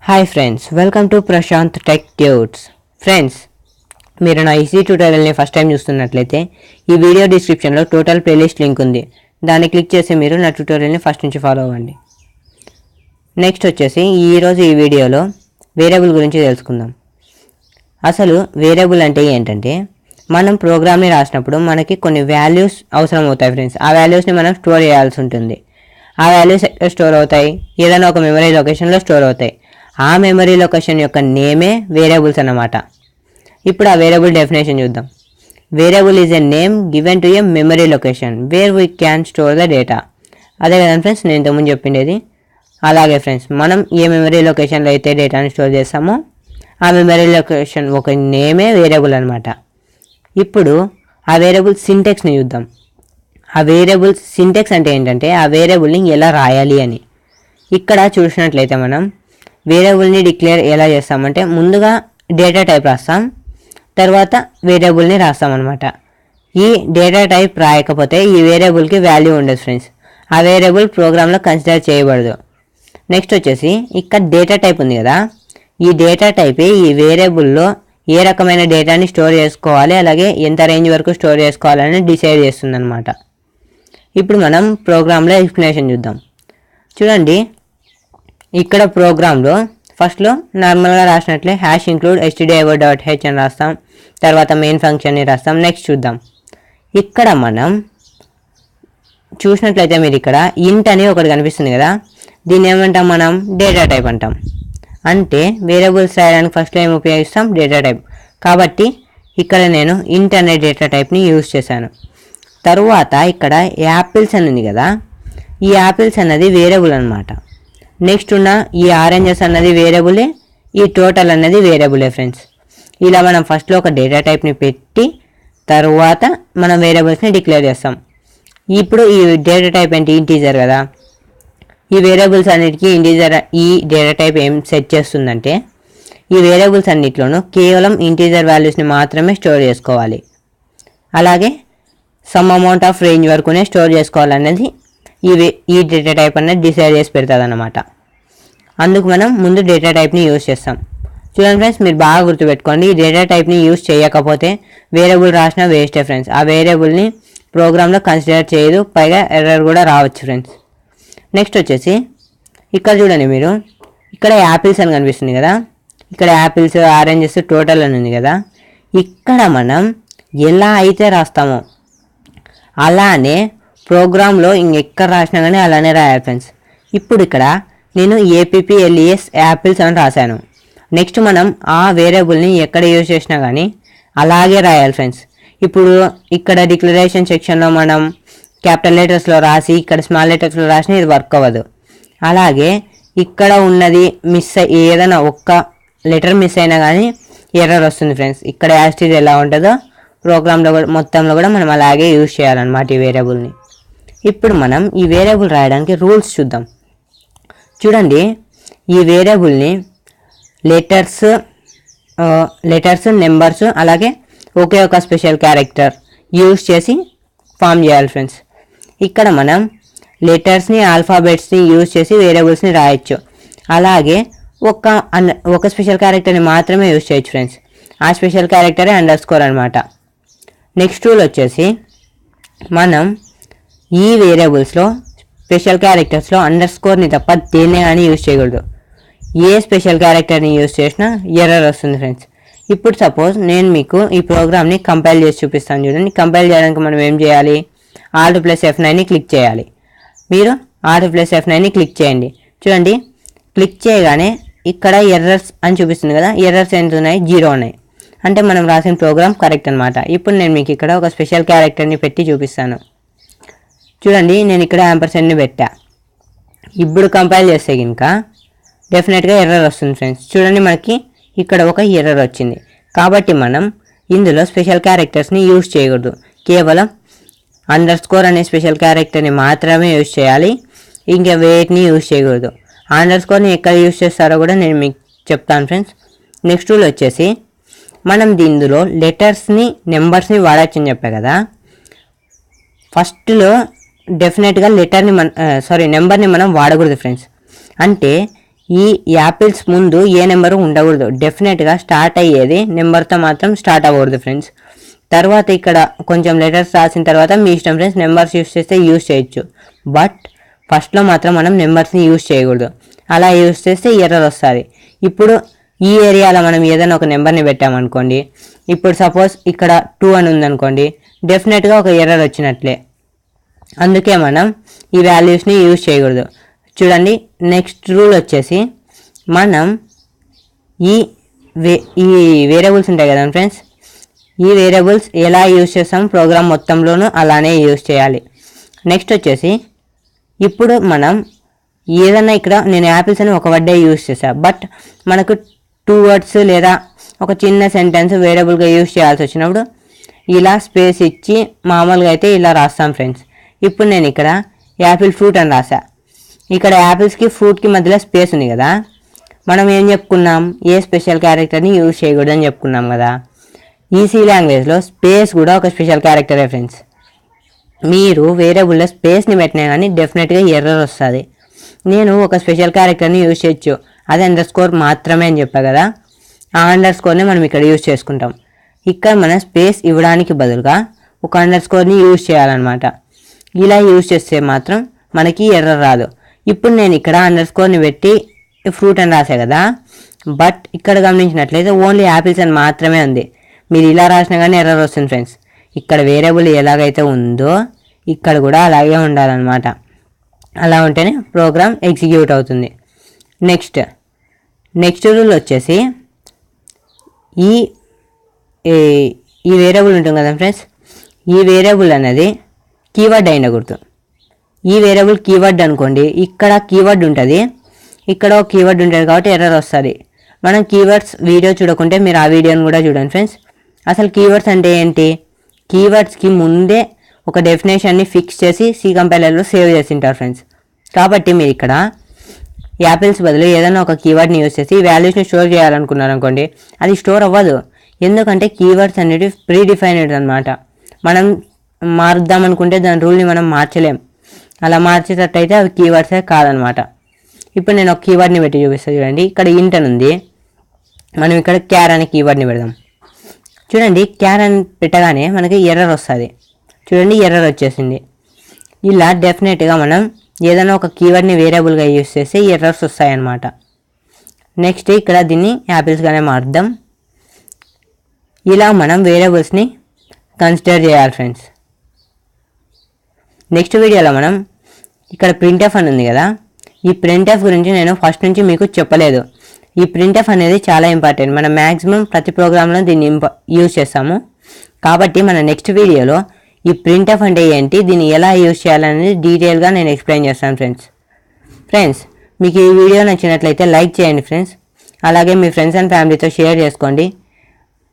Hi friends, welcome to Prashant tech tuts. Friends, మీరు నా easy ట్యూటోరియల్ని first time చూస్తున్నట్లయితే ఈ వీడియో డిస్క్రిప్షన్లో టోటల్ ప్లేలిస్ట్ లింక్ ఉంది. దాన్ని క్లిక్ చేసి మీరు నా ట్యూటోరియల్ని ఫస్ట్ నుంచి ఫాలో అవ్వండి. నెక్స్ట్ వచ్చేసి ఈరోజు ఈ వీడియోలో వేరియబుల్ గురించి తెలుసుకుందాం. అసలు వేరియబుల్ అంటే ఏంటంటే, మనం ప్రోగ్రామ్ని రాసినప్పుడు మనకి కొన్ని వాల్యూస్ అవసరం అవుతాయి ఫ్రెండ్స్. ఆ వాల్యూస్ని మనం స్టోర్ చేయాల్సి ఉంటుంది. ఆ వాల్యూస్ ఎక్కడ స్టోర్ అవుతాయి? ఏదైనా ఒక మెమరీ లొకేషన్లో స్టోర్ అవుతాయి. ఆ మెమరీ లొకేషన్ యొక్క నేమే వేరియబుల్స్ అన్నమాట. ఇప్పుడు ఆ వేరియబుల్ డెఫినేషన్ చూద్దాం. Variable is a name given to a memory location where we can store the data. అదే కదా ఫ్రెండ్స్ నేను ఇంతకుముందు చెప్పిండేది. అలాగే ఫ్రెండ్స్, మనం ఏ మెమరీ లొకేషన్లో అయితే డేటాని స్టోర్ చేస్తామో ఆ మెమరీ లొకేషన్ ఒక నేమే వేరియబుల్ అనమాట. ఇప్పుడు ఆ వేరియబుల్ సింటెక్స్ని చూద్దాం. ఆ వేరియబుల్ సింటెక్స్ అంటే ఏంటంటే, ఆ వేరియబుల్ని ఎలా రాయాలి అని. ఇక్కడ చూసినట్లయితే మనం వేరియబుల్ని డిక్లేర్ ఎలా చేస్తామంటే, ముందుగా డేటా టైప్ రాస్తాం, తర్వాత వేరియబుల్ని రాస్తాం అనమాట. ఈ డేటా టైప్ రాయకపోతే ఈ వేరియబుల్కి వాల్యూ ఉండదు ఫ్రెండ్స్. ఆ వేరియబుల్ ప్రోగ్రాంలో కన్సిడర్ చేయబడదు. నెక్స్ట్ వచ్చేసి ఇక్కడ డేటా టైప్ ఉంది కదా, ఈ డేటా టైపే ఈ వేరియబుల్లో ఏ రకమైన డేటాని స్టోర్ చేసుకోవాలి, అలాగే ఎంత రేంజ్ వరకు స్టోర్ చేసుకోవాలని డిసైడ్ చేస్తుంది అనమాట. ఇప్పుడు మనం ప్రోగ్రాంలో ఎక్స్ప్లెనేషన్ చూద్దాం. చూడండి, ఇక్కడ ప్రోగ్రాంలో ఫస్ట్లో నార్మల్గా రాసినట్లే హ్యాష్ ఇంక్లూడ్ stdio.h అని రాస్తాం, తర్వాత మెయిన్ ఫంక్షన్ని రాస్తాం. నెక్స్ట్ చూద్దాం. ఇక్కడ మనం చూసినట్లయితే మీరు ఇక్కడ ఇంట్ అని ఒకటి కనిపిస్తుంది కదా, దీన్ని ఏమంటాం మనం? డేటా టైప్ అంటాం. అంటే వేరియబుల్స్ రాయడానికి ఫస్ట్లో ఏమి ఉపయోగిస్తాం? Data type. కాబట్టి ఇక్కడ నేను ఇంట్ అనే డేటా టైప్ని యూజ్ చేశాను. తరువాత ఇక్కడ యాపిల్స్ అని ఉంది కదా, ఈ యాపిల్స్ అన్నది వేరియబుల్ అనమాట. నెక్స్ట్ ఉన్న ఈ ఆరెంజెస్ అన్నది వేరియబులే, ఈ టోటల్ అన్నది వేరియబులే ఫ్రెండ్స్. ఇలా మనం ఫస్ట్లో ఒక డేటా టైప్ని పెట్టి తర్వాత మనం వేరియబుల్స్ని డిక్లేర్ చేస్తాం. ఇప్పుడు ఈ డేటా టైప్ ఏంటి? ఇంటీజర్ కదా. ఈ వేరియబుల్స్ అన్నిటికీ ఇంటీజర్ ఈ డేటా టైప్ ఏం సెట్ చేస్తుందంటే, ఈ వేరియబుల్స్ అన్నిట్లోనూ కేవలం ఇంటీజర్ వాల్యూస్ని మాత్రమే స్టోర్ చేసుకోవాలి, అలాగే సమ్ అమౌంట్ ఆఫ్ రేంజ్ వరకునే స్టోర్ చేసుకోవాలనేది ఈ డేటా టైప్ అనేది డిసైడ్ చేసి పెడుతుంది అన్నమాట. అందుకు మనం ముందు డేటా టైప్ని యూజ్ చేస్తాం. చూడండి ఫ్రెండ్స్, మీరు బాగా గుర్తుపెట్టుకోండి, ఈ డేటా టైప్ని యూజ్ చేయకపోతే వేరియబుల్ రాసిన వేస్టే ఫ్రెండ్స్. ఆ వేరియబుల్ని ప్రోగ్రాంలో కన్సిడర్ చేయదు, పైగా ఎర్రర్ కూడా రావచ్చు ఫ్రెండ్స్. నెక్స్ట్ వచ్చేసి ఇక్కడ చూడండి, మీరు ఇక్కడ యాపిల్స్ అని కనిపిస్తుంది కదా, ఇక్కడ యాపిల్స్, ఆరెంజెస్, టోటల్ అని ఉంది కదా. ఇక్కడ మనం ఎలా అయితే రాస్తామో అలానే ప్రోగ్రాంలో ఇంకెక్కడ రాసినా కానీ అలానే రాయాలి ఫ్రెండ్స్. ఇప్పుడు ఇక్కడ నేను APPLES యాపిల్స్ అని రాశాను. నెక్స్ట్ మనం ఆ వేరియబుల్ని ఎక్కడ యూజ్ చేసినా కానీ అలాగే రాయాలి ఫ్రెండ్స్. ఇప్పుడు ఇక్కడ డిక్లరేషన్ సెక్షన్లో మనం క్యాపిటల్ లెటర్స్లో రాసి ఇక్కడ స్మాల్ లెటర్స్లో రాసినా ఇది వర్క్ అవ్వదు. అలాగే ఇక్కడ ఉన్నది ఏదైనా ఒక్క లెటర్ మిస్ అయినా కానీ ఎర్రర్ వస్తుంది ఫ్రెండ్స్. ఇక్కడ యాస్టీజ్ ఎలా ఉంటుందో ప్రోగ్రాంలో మొత్తంలో కూడా మనం అలాగే యూజ్ చేయాలన్నమాట ఈ వేరియబుల్ని. ఇప్పుడు మనం ఈ వేరియబుల్ రాయడానికి రూల్స్ చూద్దాం. చూడండి, ఈ వేరియబుల్ని లెటర్స్, నెంబర్స్, అలాగే ఒకే ఒక స్పెషల్ క్యారెక్టర్ యూజ్ చేసి ఫామ్ చేయాలి ఫ్రెండ్స్. ఇక్కడ మనం లెటర్స్ని, ఆల్ఫాబెట్స్ని యూజ్ చేసి వేరియబుల్స్ని రాయొచ్చు, అలాగే ఒక స్పెషల్ క్యారెక్టర్ని మాత్రమే యూజ్ చేయొచ్చు ఫ్రెండ్స్. ఆ స్పెషల్ క్యారెక్టరే అండర్స్కోర్ అనమాట. నెక్స్ట్ రూల్ వచ్చేసి, మనం ఈ వేరియబుల్స్లో స్పెషల్ క్యారెక్టర్స్లో అండర్స్కోర్ని తప్ప దేన్నే కానీ యూజ్ చేయకూడదు. ఏ స్పెషల్ క్యారెక్టర్ని యూజ్ చేసినా ఎర్రర్ వస్తుంది ఫ్రెండ్స్. ఇప్పుడు సపోజ్ నేను మీకు ఈ ప్రోగ్రామ్ని కంపైల్ చేసి చూపిస్తాను. చూడండి, కంపైల్ చేయడానికి మనం ఏం చేయాలి? Alt+F9ని క్లిక్ చేయాలి. మీరు Alt+F9ని క్లిక్ చేయండి. చూడండి, క్లిక్ చేయగానే ఇక్కడ ఎర్రర్స్ అని చూపిస్తుంది కదా, ఎర్రర్స్ ఎంత ఉన్నాయి? 0 ఉన్నాయి. అంటే మనం రాసిన ప్రోగ్రామ్ కరెక్ట్ అనమాట. ఇప్పుడు నేను మీకు ఇక్కడ ఒక స్పెషల్ క్యారెక్టర్ని పెట్టి చూపిస్తాను. చూడండి, నేను ఇక్కడ యాంపర్సెంట్ని పెట్టా. ఇప్పుడు కంపైల్ చేస్తే కనుక డెఫినెట్గా ఎర్రర్ వస్తుంది ఫ్రెండ్స్. చూడండి, మనకి ఇక్కడ ఒక ఎర్రర్ వచ్చింది. కాబట్టి మనం ఇందులో స్పెషల్ క్యారెక్టర్స్ని యూజ్ చేయకూడదు, కేవలం అండర్స్కోర్ అనే స్పెషల్ క్యారెక్టర్ని మాత్రమే యూజ్ చేయాలి, ఇంకా వేటిని యూజ్ చేయకూడదు. అండర్స్కోర్ని ఎక్కడ యూజ్ చేస్తారో కూడా నేను మీకు చెప్తాను ఫ్రెండ్స్. నెక్స్ట్ రూల్ వచ్చేసి, మనం ఇందులో లెటర్స్ని, నెంబర్స్ని వాడచ్చని చెప్పా కదా. ఫస్ట్లో డెఫినెట్గా నెంబర్ని మనం వాడకూడదు ఫ్రెండ్స్. అంటే ఈ యాపిల్స్ ముందు ఏ నెంబరు ఉండకూడదు, డెఫినెట్గా స్టార్ట్ అయ్యేది నెంబర్తో మాత్రం స్టార్ట్ అవ్వకూడదు ఫ్రెండ్స్. తర్వాత ఇక్కడ కొంచెం లెటర్స్ రాసిన తర్వాత మీ ఇష్టం ఫ్రెండ్స్, నెంబర్స్ యూస్ చేస్తే యూస్ చేయొచ్చు, బట్ ఫస్ట్లో మాత్రం మనం నెంబర్స్ని యూస్ చేయకూడదు. అలా యూస్ చేస్తే ఎర్రర్ వస్తుంది. ఇప్పుడు ఈ ఏరియాలో మనం ఏదైనా ఒక నెంబర్ని పెట్టామనుకోండి, ఇప్పుడు సపోజ్ ఇక్కడ 2 అని ఉందనుకోండి, డెఫినెట్గా ఒక ఎర్రర్ వచ్చినట్లే. అందుకే మనం ఈ వాల్యూస్ని యూజ్ చేయకూడదు. చూడండి, నెక్స్ట్ రూల్ వచ్చేసి మనం ఈ వేరియబుల్స్ ఉంటాయి కదా ఫ్రెండ్స్, ఈ వేరియబుల్స్ ఎలా యూజ్ చేస్తాం ప్రోగ్రామ్ మొత్తంలోనూ అలానే యూజ్ చేయాలి. నెక్స్ట్ వచ్చేసి ఇప్పుడు మనం ఏదన్నా ఇక్కడ నేను యాపిల్స్ అని ఒక వర్డే యూజ్ చేశాను, బట్ మనకు 2 వర్డ్స్ లేదా ఒక చిన్న సెంటెన్స్ వేరియబుల్గా యూజ్ చేయాల్సి వచ్చినప్పుడు ఇలా స్పేస్ ఇచ్చి మామూలుగా అయితే ఇలా రాస్తాం ఫ్రెండ్స్. ఇప్పుడు నేను ఇక్కడ యాపిల్ ఫ్రూట్ అని రాసా. ఇక్కడ యాపిల్స్కి ఫ్రూట్కి మధ్యలో స్పేస్ ఉంది కదా, మనం ఏం చెప్పుకున్నాం, ఏ స్పెషల్ క్యారెక్టర్ని యూజ్ చేయకూడదు అని చెప్పుకున్నాం కదా. ఈ సి లాంగ్వేజ్లో స్పేస్ కూడా ఒక స్పెషల్ క్యారెక్టరే ఫ్రెండ్స్. మీరు వేరియబుల్లో స్పేస్ని పెట్టినా కానీ డెఫినెట్గా ఎర్రర్ వస్తుంది. నేను ఒక స్పెషల్ క్యారెక్టర్ని యూజ్ చేయొచ్చు, అది అండర్స్కోర్ మాత్రమే అని చెప్పా కదా, ఆ అండర్స్కోర్ని మనం ఇక్కడ యూజ్ చేసుకుంటాం. ఇక్కడ మనం స్పేస్ ఇవ్వడానికి బదులుగా ఒక అండర్స్కోర్ని యూజ్ చేయాలన్నమాట. ఇలా యూజ్ చేస్తే మాత్రం మనకి ఎర్రర్ రాదు. ఇప్పుడు నేను ఇక్కడ అండర్స్కోర్ని పెట్టి ఫ్రూట్ అని రాసా కదా, బట్ ఇక్కడ గమనించినట్లయితే ఓన్లీ యాపిల్స్ అని మాత్రమే ఉంది. మీరు ఇలా రాసినా కానీ ఎర్రర్ వస్తుంది ఫ్రెండ్స్. ఇక్కడ వేరియబుల్ ఎలాగైతే ఉందో ఇక్కడ కూడా అలాగే ఉండాలన్నమాట. అలా ఉంటేనే ప్రోగ్రామ్ ఎగ్జిక్యూట్ అవుతుంది. నెక్స్ట్ రూల్ వచ్చేసి ఈ వేరియబుల్ ఉంటుంది కదా ఫ్రెండ్స్, ఈ వేరియబుల్ అనేది కీవర్డ్ అయినకూడదు. ఈ వేరియబుల్ కీవర్డ్ అనుకోండి, ఇక్కడ కీవర్డ్ ఉంటుంది, ఇక్కడ ఒక కీవర్డ్ ఉంటుంది కాబట్టి ఎర్రర్ వస్తుంది. మనం కీవర్డ్స్ వీడియో చూడకుంటే మీరు ఆ వీడియోని కూడా చూడండి ఫ్రెండ్స్. అసలు కీవర్డ్స్ అంటే ఏంటి, కీవర్డ్స్కి ముందే ఒక డెఫినేషన్ని ఫిక్స్ చేసి సి కంపైలర్లో సేవ్ చేసి ఉంటారు ఫ్రెండ్స్. కాబట్టి మీరు ఇక్కడ యాపిల్స్ బదులు ఏదైనా ఒక కీవర్డ్ని యూజ్ చేసి వాల్యూస్ని స్టోర్ చేయాలనుకున్నారు అనుకోండి, అది స్టోర్ అవ్వదు. ఎందుకంటే కీవర్డ్స్ అనేవి ప్రీ డిఫైన్డ్ అనమాట. మనం మారుద్దాం అనుకుంటే దాని రూల్ని మనం మార్చలేం. అలా మార్చేటట్టయితే అవి కీవర్డ్సే కాదనమాట. ఇప్పుడు నేను ఒక కీవర్డ్ని పెట్టి చూపిస్తాను చూడండి. ఇక్కడ ఇంట్ అని ఉంది, మనం ఇక్కడ క్యార్ అనే కీవర్డ్ని పెడదాం. చూడండి, క్యార్ అని పెట్టగానే మనకి ఎర్రర్ వస్తుంది. చూడండి, ఎర్రర్ వచ్చేసింది. ఇలా డెఫినెట్గా మనం ఏదైనా ఒక కీవర్డ్ని వేరియబుల్గా యూజ్ చేస్తే ఎర్రర్స్ వస్తాయన్నమాట. నెక్స్ట్ ఇక్కడ దీన్ని యాపిల్స్గానే మారుద్దాం. ఇలా మనం వేరియబుల్స్ని కన్సిడర్ చేయాలి ఫ్రెండ్స్. నెక్స్ట్ వీడియోలో మనం ఇక్కడ ప్రింట్ఎఫ్ అని ఉంది కదా, ఈ ప్రింట్ఎఫ్ గురించి నేను ఫస్ట్ నుంచి మీకు చెప్పలేదు. ఈ ప్రింట్ఎఫ్ అనేది చాలా ఇంపార్టెంట్. మనం మ్యాక్సిమం ప్రతి ప్రోగ్రాంలో దీన్ని యూజ్ చేస్తాము. కాబట్టి మన నెక్స్ట్ వీడియోలో ఈ ప్రింట్ఎఫ్ అంటే ఏంటి, దీన్ని ఎలా యూజ్ చేయాలనేది డీటెయిల్గా నేను ఎక్స్ప్లెయిన్ చేస్తాను ఫ్రెండ్స్. మీకు ఈ వీడియో నచ్చినట్లయితే లైక్ చేయండి ఫ్రెండ్స్. అలాగే మీ ఫ్రెండ్స్ అండ్ ఫ్యామిలీతో షేర్ చేసుకోండి.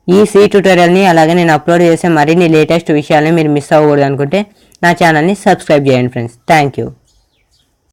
ఈ సి ట్యూటోరియల్ని అలాగే నేను అప్లోడ్ చేసే మరిన్ని లేటెస్ట్ విషయాలని మీరు మిస్ అవ్వకూడదు అనుకుంటే నా ఛానల్ని సబ్స్క్రైబ్ చేయండి ఫ్రెండ్స్. Thank you.